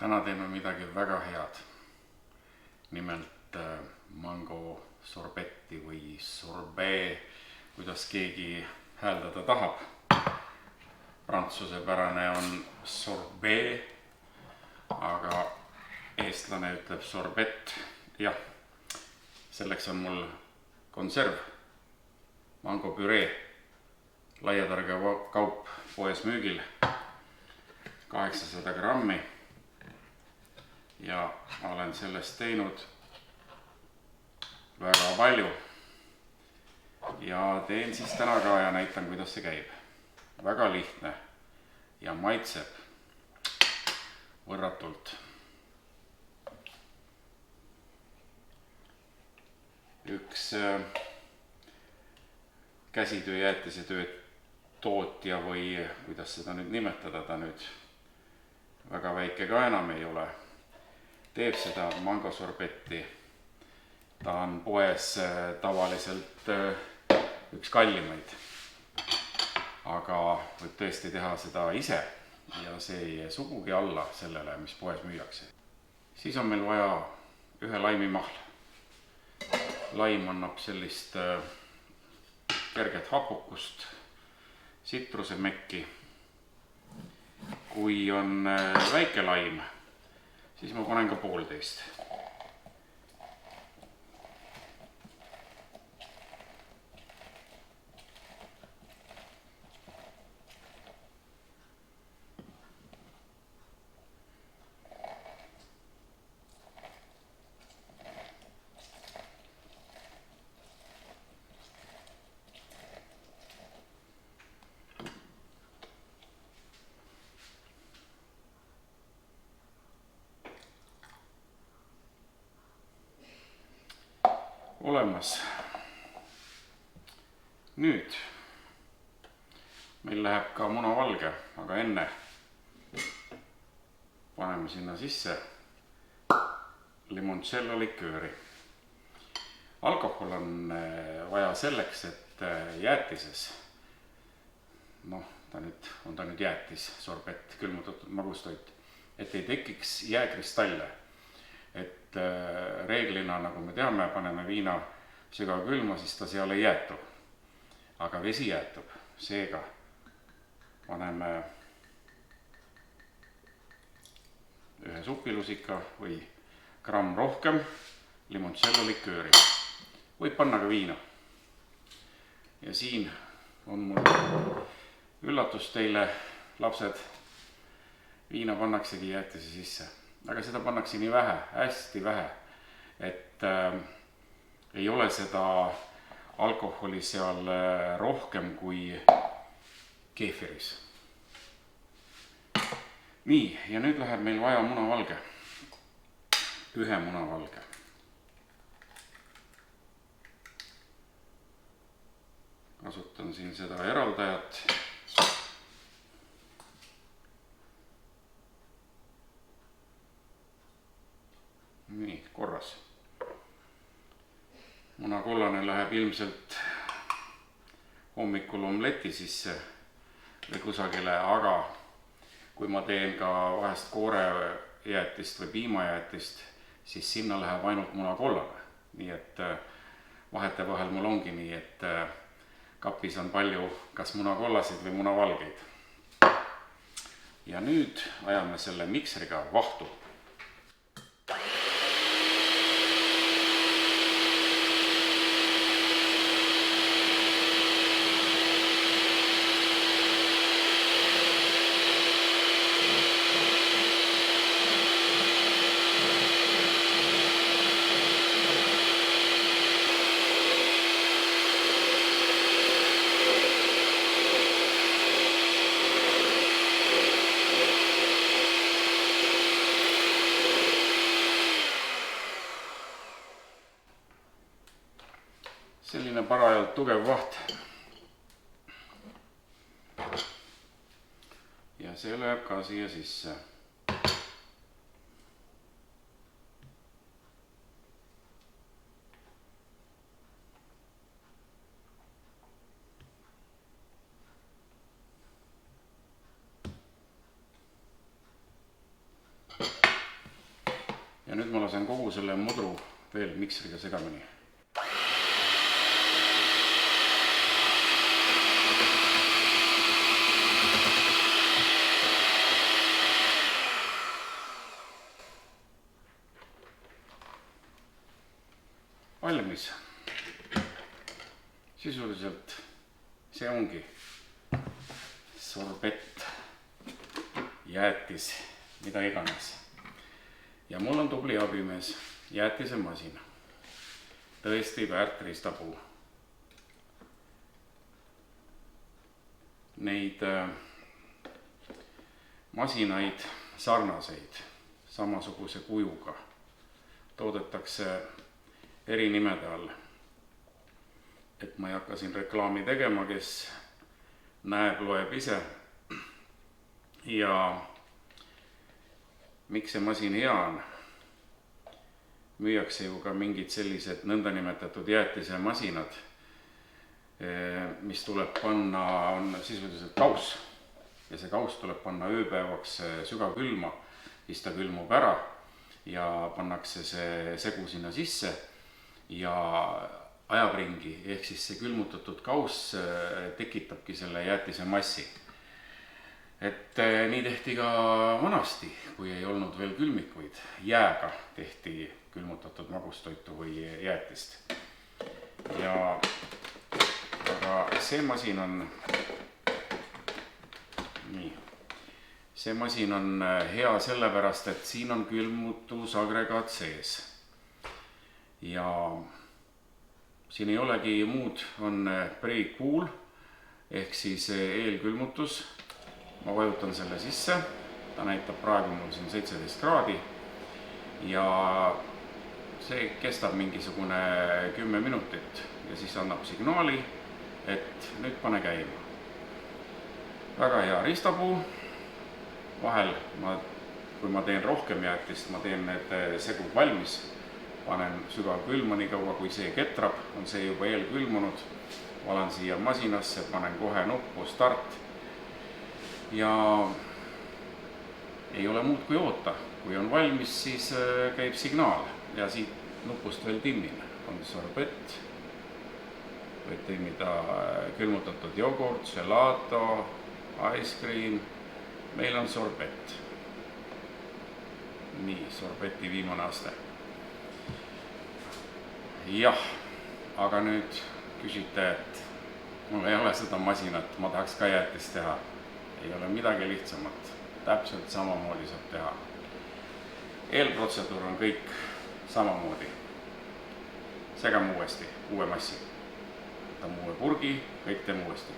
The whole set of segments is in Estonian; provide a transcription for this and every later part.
Täna teeme midagi väga head. Nimelt mango sorbetti või sorbet, kuidas keegi hääldada tahab. Prantsusepärane on sorbet, aga eestlane ütleb sorbett. Jah, selleks on mul konserv, mangopüree, laiatarga kaup poes müügil, 800 grammi. Ja olen sellest teinud väga palju. Ja teen siis täna ka ja näitan, kuidas see käib. Väga lihtne ja maitseb võrratult. Üks käsitööjäätisetöö tootja või kuidas seda nüüd nimetada, ta nüüd väga väike ka enam ei ole, teeb seda mangosorbetti. Ta on poes tavaliselt üks kallimaid, aga võib tõesti teha seda ise ja see ei jää sugugi alla sellele, mis poes müüakse. Siis on meil vaja ühe laimimahl. Laim annab sellist kerget hapukust, sitrusemekki. Kui on väike laim, siis ma panen ka 1,5. Olemas. Nüüd meil läheb ka munavalge, aga enne paneme sinna sisse limoncello likööri. Alkohol on vaja selleks, et jäätises, ta nüüd jäätis, sorbett, külmutatud magustoit, et ei tekiks jääkristalle. Et reeglina, nagu me teame, paneme viina sügavkülma, siis ta seal ei jäätu. Aga vesi jäätub. Seega paneme ühe supilusika või gramm rohkem limoncello likööri. Võib panna ka viina. Ja siin on mul üllatus teile, lapsed, viina pannaksegi jäätise sisse. Aga seda pannakse nii vähe, hästi vähe, et ei ole seda alkoholi seal rohkem kui keefiris. Nii, ja nüüd läheb meil vaja munavalge. Ühe munavalge. Kasutan siin seda eraldajat. Nii, korras. Munakollane läheb ilmselt hommikul omleti sisse või kusagile, aga kui ma teen ka vahest koorejäätist või piimajäätist, siis sinna läheb ainult munakollane. Nii et vahetevahel mul ongi nii, et kapis on palju kas munakollasid või munavalgeid. Ja nüüd ajame selle mikseriga vahtu. Selline parajalt tugev vaht. Ja see lööb ka siia sisse. nüüd ma lasen kogu selle mudru veel miksriga segamini. Valmis. Sisuliselt see ongi sorbett, jäätis, mida iganes. Ja mul on tubli abimees, jäätisemasin. Tõesti väärt riistapuu. Neid masinaid sarnaseid, samasuguse kujuga toodetakse eri nimede all. Et ma ei hakka siin reklaami tegema, kes näeb, loeb ise. Ja miks see masin hea on? Müüakse ju ka mingid sellised nõndanimetatud jäätisemasinad, mis tuleb panna, on sisuliselt kaus. Ja see kaus tuleb panna ööpäevaks sügavkülma, siis ta külmub ära ja pannakse see segu sinna sisse ja ajab ringi, ehk siis see külmutatud kaus tekitabki selle jäätise massi. Et nii tehti ka vanasti, kui ei olnud veel külmikuid. Jääga tehti külmutatud magustoitu või jäätist. Ja aga see masin on nii. See masin on hea sellepärast, et siin on külmutusagregaat sees. Ja siin ei olegi muud, on pre-cool ehk siis eelkülmutus. Ma vajutan selle sisse, ta näitab praegu mul siin 17 kraadi ja see kestab mingisugune 10 minutit ja siis annab signaali, et nüüd pane käima. Väga hea riistapuu, vahel kui ma teen rohkem jäätist, ma teen need segud valmis. Panen sügavkülma nii kaua, kui see ketrab, on see juba eelkülmunud. Valan siia masinasse, panen kohe nuppu start. Ja ei ole muud kui oota. Kui on valmis, siis käib signaal ja siit nupust veel timmin. On sorbett, võid timmida külmutatud jogurt, gelato, ice cream. Meil on sorbett. Nii, sorbeti viimane aste. Jah, aga nüüd küsite, et mul ei ole seda masinat, ma tahaks ka jäätist teha. Ei ole midagi lihtsamat, täpselt samamoodi saab teha. Eelprotseduur on kõik samamoodi. Segame uuesti, uue massi. Võtame uue purgi, kõik teeme uuesti.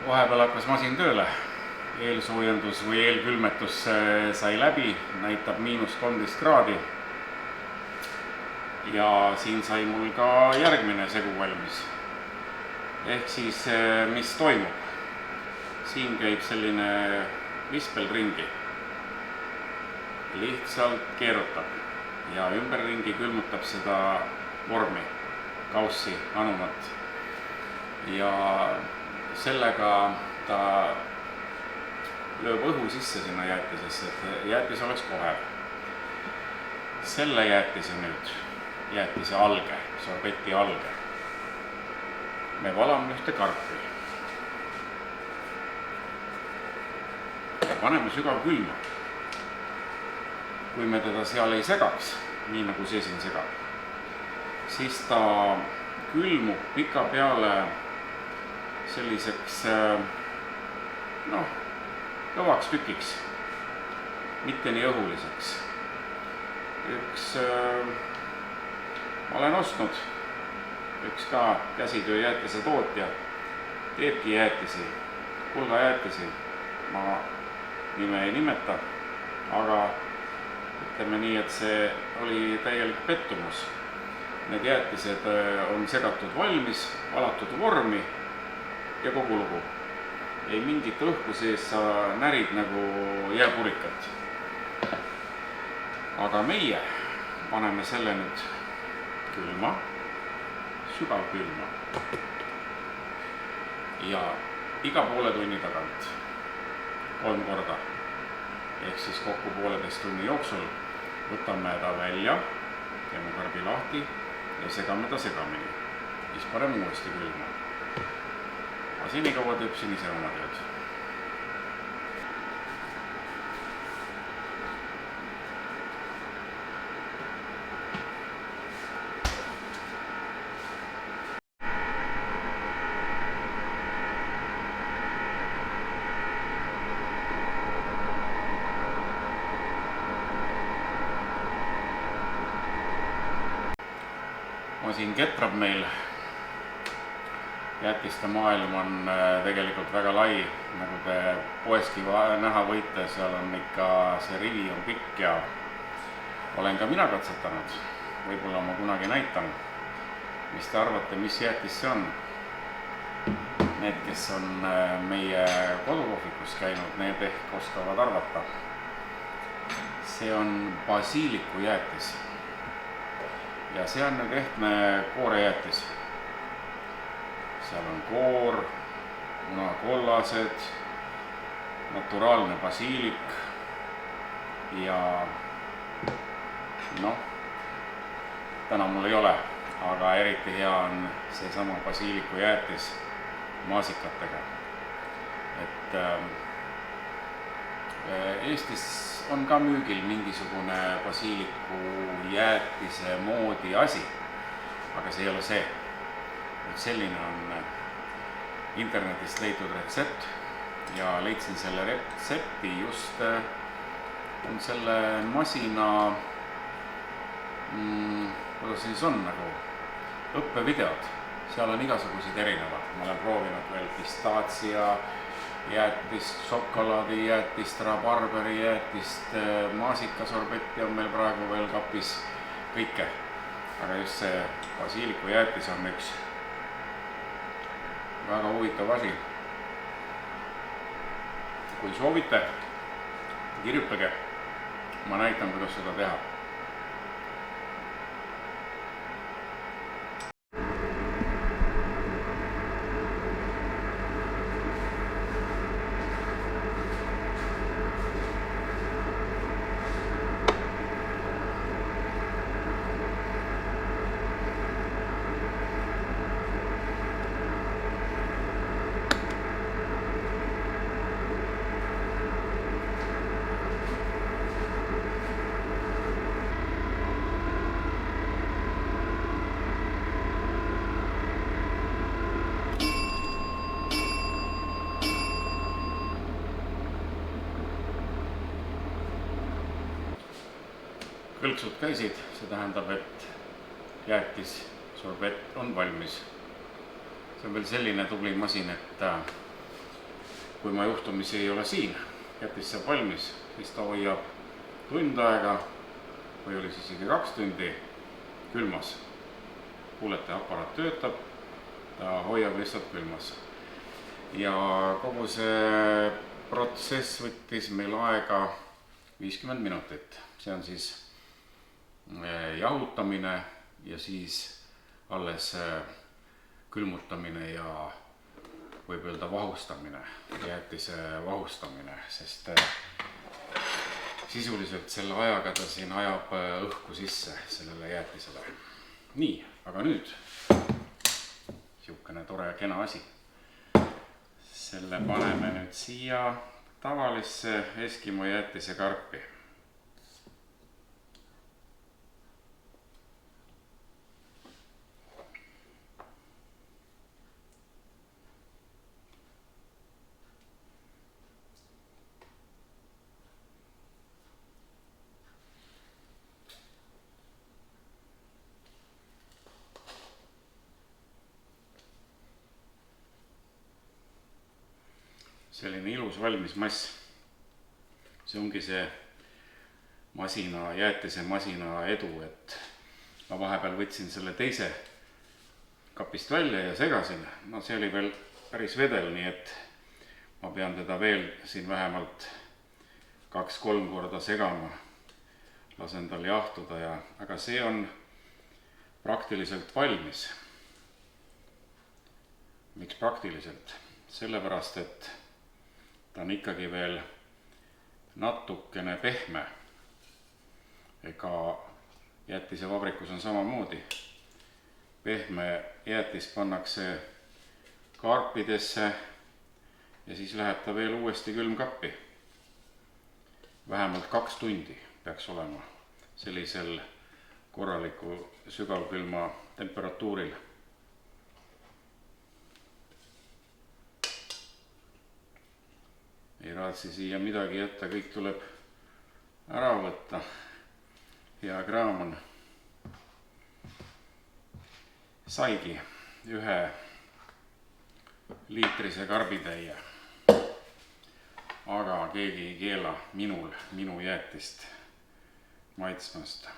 Vahepeal hakkas masin tööle, eelsoojendus või eelkülmetus sai läbi, näitab -13 kraadi. Ja siin sai mul ka järgmine segu valmis. Ehk siis, mis toimub? Siin käib selline vispel ringi. Lihtsalt keerutab ja ümberringi külmutab seda vormi, kaussi, anumat. ja sellega ta lööb õhu sisse sinna jäätisesse, et jäätis oleks kohe. Selle jäätise nüüd, jäätise alge, sorbeti alge, me valame ühte karpi ja paneme sügavkülma. Kui me teda seal ei segaks, nii nagu see siin segab, siis ta külmub pika peale selliseks kõvaks tükiks, mitte nii õhuliseks. Ma olen ostnud üks ka käsitöö jäätise tootja, teebki jäätisi, pulgajäätisi, ma nime ei nimeta, aga ütleme nii, et see oli täielik pettumus. Need jäätised on segatud valmis, valatud vormi ja kogu lugu. Ei mingit õhku sees, sa närid nagu jääpurikat. Aga meie paneme selle nüüd külma, sügavkülma ja iga poole tunni tagant 3 korda ehk siis kokku 1,5 tunni jooksul võtame ta välja, teeme karbi lahti ja segame ta segamini, siis paneme uuesti külma. Aga senikaua teeb siin ise oma tööd. Masin ketrab meil. Jäätiste maailm on tegelikult väga lai, nagu te poeski näha võite, seal on ikka, see rivi on pikk ja olen ka mina katsetanud. Võib-olla ma kunagi näitan, mis te arvate, mis jäätis see on. Need, kes on meie kodukohvikus käinud, need ehk oskavad arvata. See on basiiliku jäätis ja see on nüüd ehtne koorejäätis. Seal on koor, munakollased, naturaalne basiilik ja täna mul ei ole, aga eriti hea on see sama basiiliku jäätis maasikatega. Et Eestis on ka müügil mingisugune basiiliku jäätise moodi asi, aga see ei ole see. Selline on internetist leitud retsept ja leidsin selle retsepti just on selle masina, kuidas siis on, nagu õppevideod. Seal on igasuguseid erinevad. Ma olen proovinud veel pistaatsia jäätist, šokolaadi jäätist, rabarberi jäätist, maasikasorbetti on meil praegu veel kapis, kõike. Aga just see basiiliku jäätis on üks väga huvitav asi. Kui soovite, kirjutage, ma näitan, kuidas seda teha. Kõlksud käisid, see tähendab, et jäätis, sorbett on valmis. See on veel selline tubli masin, et kui ma juhtumisi ei ole siin, jäätis saab valmis, siis ta hoiab tund aega või oli siis isegi 2 tundi külmas. Kuulete, aparaat töötab, ta hoiab lihtsalt külmas. Ja kogu see protsess võttis meil aega 50 minutit. See on siis jahutamine ja siis alles külmutamine ja võib öelda vahustamine, jäätise vahustamine, sest sisuliselt selle ajaga ta siin ajab õhku sisse sellele jäätisele. Nii, aga nüüd siukene tore kena asi. Selle paneme nüüd siia tavalisse Eskimo jäätise karpi. Selline ilus valmis mass. See ongi see jäätise masina edu, et ma vahepeal võtsin selle teise kapist välja ja segasin. No see oli veel päris vedel, nii et ma pean teda veel siin vähemalt 2-3 korda segama. Lasen tal jahtuda aga see on praktiliselt valmis. Miks praktiliselt? Sellepärast, et ta on ikkagi veel natukene pehme. Ega jäätisevabrikus on samamoodi. Pehme jäätis pannakse karpidesse ja siis läheb ta veel uuesti külmkappi. Vähemalt 2 tundi peaks olema sellisel korraliku sügavkülma temperatuuril. Ei raatsi siia midagi jätta, kõik tuleb ära võtta. Hea kraam on. Saigi 1 liitrise karbitäie. Aga keegi ei keela minu jäätist maitsmast.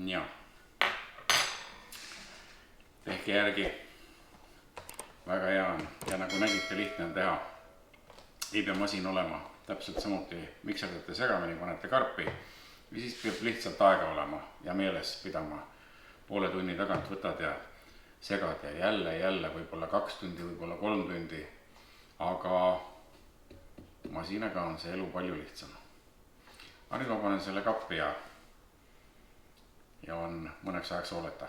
Ja. Tehke järgi. Väga hea on ja nagu nägite, lihtne on teha. Ei pea masin olema, täpselt samuti mikserdate segamini, panete karpi ja siis peab lihtsalt aega olema ja meeles pidama. Poole tunni tagant võtad ja segad ja jälle võib-olla 2 tundi, võib-olla 3 tundi. Aga masinaga on see elu palju lihtsam. Aga nüüd ma panen selle kappi ja on mõneks ajaks hooleta.